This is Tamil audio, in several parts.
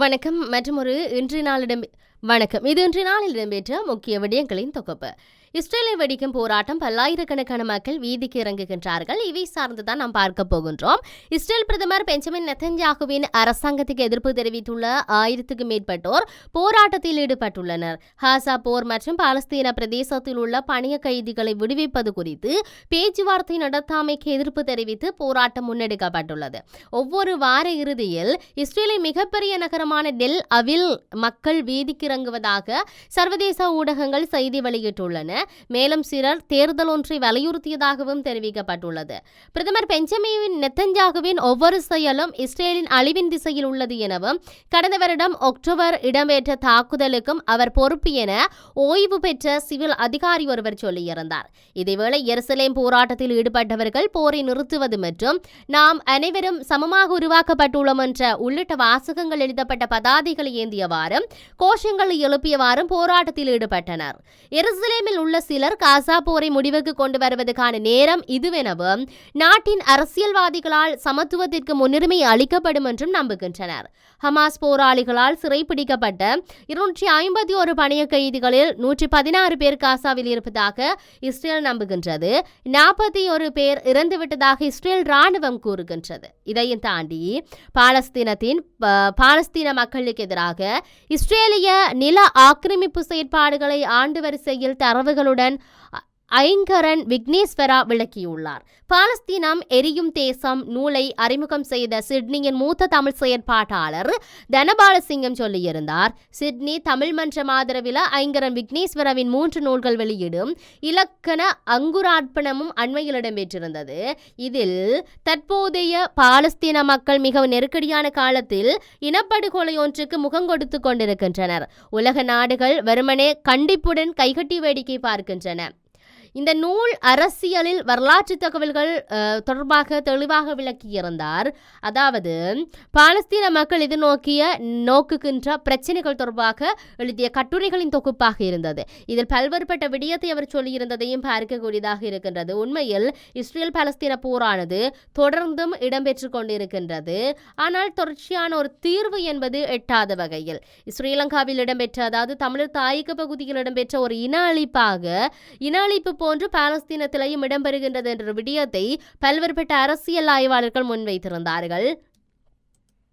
வணக்கம் மற்றும் ஒரு இன்று நாளிடம் வணக்கம். இது இன்று நாளில் இடம்பெற்ற முக்கிய விடயங்களின் தொகுப்பு. இஸ்ரேலை வெடிக்கும் போராட்டம், பல்லாயிரக்கணக்கான மக்கள் வீதிக்கு இறங்குகின்றார்கள். இவை சார்ந்துதான் நாம் பார்க்க போகின்றோம். இஸ்ரேல் பிரதமர் பெஞ்சமின் நெத்தன்யாகுவின் அரசாங்கத்துக்கு எதிர்ப்பு தெரிவித்துள்ள 1000க்கும் மேற்பட்டோர் போராட்டத்தில் ஈடுபட்டுள்ளனர். ஹாசா போர் மற்றும் பாலஸ்தீன பிரதேசத்தில் உள்ள பணிய கைதிகளை விடுவிப்பது குறித்து பேச்சுவார்த்தை நடத்தாமைக்கு எதிர்ப்பு தெரிவித்து போராட்டம் முன்னெடுக்கப்பட்டுள்ளது. ஒவ்வொரு வார இறுதியில் இஸ்ரேலின் மிகப்பெரிய நகரமான டெல் அவில் மக்கள் வீதிக்கு இறங்குவதாக சர்வதேச ஊடகங்கள் செய்தி வெளியிட்டுள்ளன. மேலும் சிலர் தேர்தல் ஒன்றை வலியுறுத்தியதாகவும் தெரிவிக்கப்பட்டுள்ளது. பிரதமர் பெஞ்சமின் நெத்தன்யாகுவின் ஒவ்வொரு செயலும் இஸ்ரேலின் அழிவின் திசையில் உள்ளது எனவும், கடந்த வருடம் அக்டோபர் இடம்பெற்ற தாக்குதலுக்கும் அவர் பொறுப்பு என ஓய்வு பெற்ற சிவில் அதிகாரி ஒருவர் சொல்லியிருந்தார். இதேவேளை எருசலேம் போராட்டத்தில் ஈடுபட்டவர்கள் போரை நிறுத்துவது மற்றும் நாம் அனைவரும் சமமாக உருவாக்கப்பட்டுள்ளோம் என்ற உள்ளிட்ட வாசகங்கள் எழுதப்பட்ட பதாதைகளை ஏந்தியவாறும் கோஷங்களை எழுப்பியவாறும் போராட்டத்தில் ஈடுபட்டனர். எருசலேமில் உள்ள சிலர் காசா போரை முடிவுக்கு கொண்டு வருவதற்கான நேரம் இதுவெனவும், நாட்டின் அரசியல்வாதிகளால் சமத்துவத்திற்கு முன்னுரிமை அளிக்கப்படும் என்றும் நம்புகின்றனர். ஹமாஸ் போராளிகளால் சிறைப்பிடிக்கப்பட்ட 251 பணிய கைதிகளில் 116 பேர் காசாவில் இருப்பதாக இஸ்ரேல் நம்புகின்றது. 41 பேர் இறந்துவிட்டதாக இஸ்ரேல் ராணுவம் கூறுகின்றது. இதையும் தாண்டி பாலஸ்தீன மக்களுக்கு எதிராக இஸ்ரேலிய நில ஆக்கிரமிப்பு செயற்பாடுகளை ஆண்டு வரிசையில் தரவுகளுடன் ஐங்கரன் விக்னேஸ்வரா விளக்கியுள்ளார். பாலஸ்தீனம் எரியும் தேசம் நூலை அறிமுகம் செய்த சிட்னியின் மூத்த தமிழ் செயற்பாட்டாளர் தனபாலசிங்கம் சொல்லியிருந்தார். சிட்னி தமிழ் மன்றம் ஆதரவில் ஐங்கரன் விக்னேஸ்வராவின் 3 நூல்கள் வெளியிடும் இலக்கண அங்குரார்ப்பணமும் அண்மையில் இடம்பெற்றிருந்தது. இதில் தற்போதைய பாலஸ்தீன மக்கள் மிகவும் நெருக்கடியான காலத்தில் இனப்படுகொலை ஒன்றுக்கு முகம் கொடுத்து கொண்டிருக்கின்றனர். உலக நாடுகள் வெறுமனே கண்டிப்புடன் கைகட்டி வேடிக்கை பார்க்கின்றன. இந்த நூல் அரசியலில் வரலாற்று தகவல்கள் தொடர்பாக தெளிவாக விளக்கியிருந்தார். அதாவது பாலஸ்தீன மக்கள் நோக்குகின்ற பிரச்சனைகள் தொடர்பாக எழுதிய கட்டுரைகளின் தொகுப்பாக இருந்தது. இதில் பல்வேறுபட்ட விடயத்தை அவர் சொல்லியிருந்ததையும் பார்க்கக்கூடியதாக இருக்கின்றது. உண்மையில் இஸ்ரேல் பாலஸ்தீன போரானது தொடர்ந்தும் இடம்பெற்று கொண்டிருக்கின்றது. ஆனால் தொடர்ச்சியான ஒரு தீர்வு என்பது எட்டாத வகையில் ஸ்ரீலங்காவில் இடம்பெற்ற, அதாவது தமிழர் தாயக பகுதியில் இடம்பெற்ற ஒரு இனஅழிப்பு போன்று பாலஸ்தீனத்திலேயும் இடம்பெறுகின்றது என்ற விடயத்தை பல்வேறுபட்ட அரசியல் ஆய்வாளர்கள் முன்வைத்திருந்தார்கள்.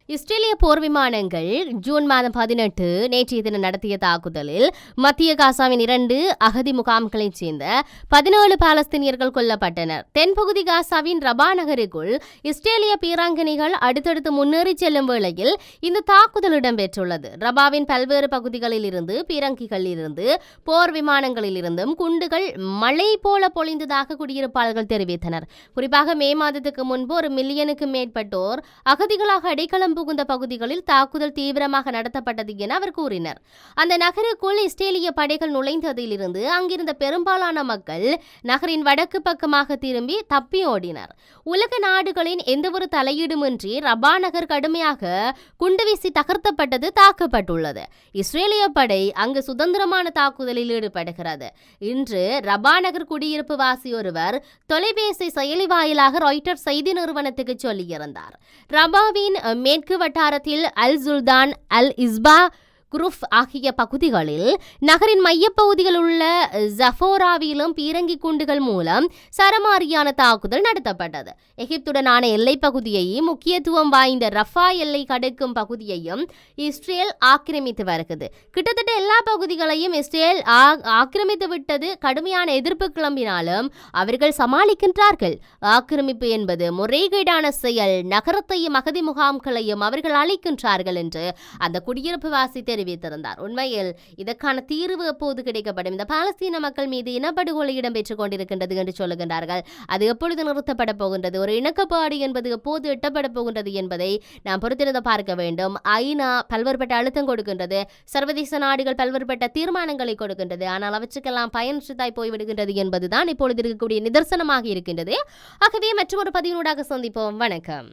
இஸ்ரேலிய போர் விமானங்கள் ஜூன் மாதம் 18 நேற்றைய தினம் நடத்திய தாக்குதலில் மத்திய காசாவின் 2 அகதி முகாம்களைச் சேர்ந்த 17 பாலஸ்தீனியர்கள் கொல்லப்பட்டனர். தென்பகுதி காசாவின் ரபா நகருக்குள் இஸ்ரேலிய பீராங்கனைகள் அடுத்தடுத்து முன்னேறி செல்லும் வேளையில் இந்த தாக்குதல் இடம்பெற்றுள்ளது. ரபாவின் பல்வேறு பகுதிகளில் இருந்து பீரங்கிகளில் இருந்து போர் விமானங்களில் இருந்தும் குண்டுகள் மழை போல பொழிந்ததாக குடியிருப்பாளர்கள் தெரிவித்தனர். குறிப்பாக மே மாதத்துக்கு முன்பு 1 மில்லியனுக்கும் மேற்பட்டோர் அகதிகளாக அடைக்கலம் புகுந்த பகுதிகளில் தாக்குதல் தீவிரமாக நடத்தப்பட்டது என அவர் கூறினர். அந்த நகருக்குள் இஸ்ரேலிய படைகள் நுழைந்ததிலிருந்து அங்கிருந்த பெரும்பாலான மக்கள் நகரின் வடக்கு பக்கமாக திரும்பி தப்பி ஓடினர். உலக நாடுகளின் எந்தவொரு தலையீடுமின்றி ரபா நகர் கடுமையாக குண்டுவீசி தகர்த்தப்பட்டது, தாக்கப்பட்டுள்ளது. இஸ்ரேலிய படை அங்கு சுதந்திரமான தாக்குதலில் ஈடுபடுகிறது. இன்று ரபா நகர் குடியிருப்பு வாசி ஒருவர் தொலைபேசி செயலி வாயிலாக ராய்ட்டர்ஸ் செய்தி நிறுவனத்துக்கு சொல்லியிருந்தார். ரபாவின் மேற்கு வட்டாரத்தில் அல் சுல்தான், அல் இஸ்பா, குருஃப் ஆகிய பகுதிகளில் நகரின் மையப்பகுதியில் உள்ள ஜஃபோராவிலும் பீரங்கி குண்டுகள் மூலம் சரமாரியான தாக்குதல் நடத்தப்பட்டது. எகிப்துடனான எல்லைப் பகுதியையும் முக்கியத்துவம் வாய்ந்த ரஃபா எல்லை கடக்கும் பகுதியையும் இஸ்ரேல் ஆக்கிரமித்து வருகிறது. கிட்டத்தட்ட எல்லா பகுதிகளையும் இஸ்ரேல் ஆக்கிரமித்து விட்டது. கடுமையான எதிர்ப்பு கிளம்பினாலும் அவர்கள் சமாளிக்கின்றார்கள். ஆக்கிரமிப்பு என்பது முறைகேடான செயல். நகரத்தையும் அகதி முகாம்களையும் அவர்கள் அளிக்கின்றார்கள் என்று அந்த குடியிருப்பு வாசி தெரிவித்திருந்தார். உண்மையில் இதற்கான தீர்வு எப்போது கிடைக்கப்படும்? இந்த பாலஸ்தீன மக்கள் மீது இனப்படுகொலை இடம்பெற்றுக் கொண்டிருக்கின்றது என்று சொல்லுகின்றார்கள். அது எப்பொழுது நிறுத்தப்பட போகின்றது? ஒரு இணக்கப்பாடு என்பது எப்போது எட்டப்பட போகின்றது என்பதை நாம் பொறுத்திருந்து பார்க்க வேண்டும். ஐநா பல்வேறுபட்ட அழுத்தம் கொடுக்கின்றது. சர்வதேச நாடுகள் பல்வேறுபட்ட தீர்மானங்களை கொடுக்கின்றது. ஆனால் அவற்றுக்கெல்லாம் பயனற்றதாய் போய்விடுகின்றது என்பதுதான் இப்பொழுது இருக்கக்கூடிய நிதர்சனமாக இருக்கின்றது. ஆகவே மற்றொரு பதிவினூடாக சந்திப்போம். வணக்கம்.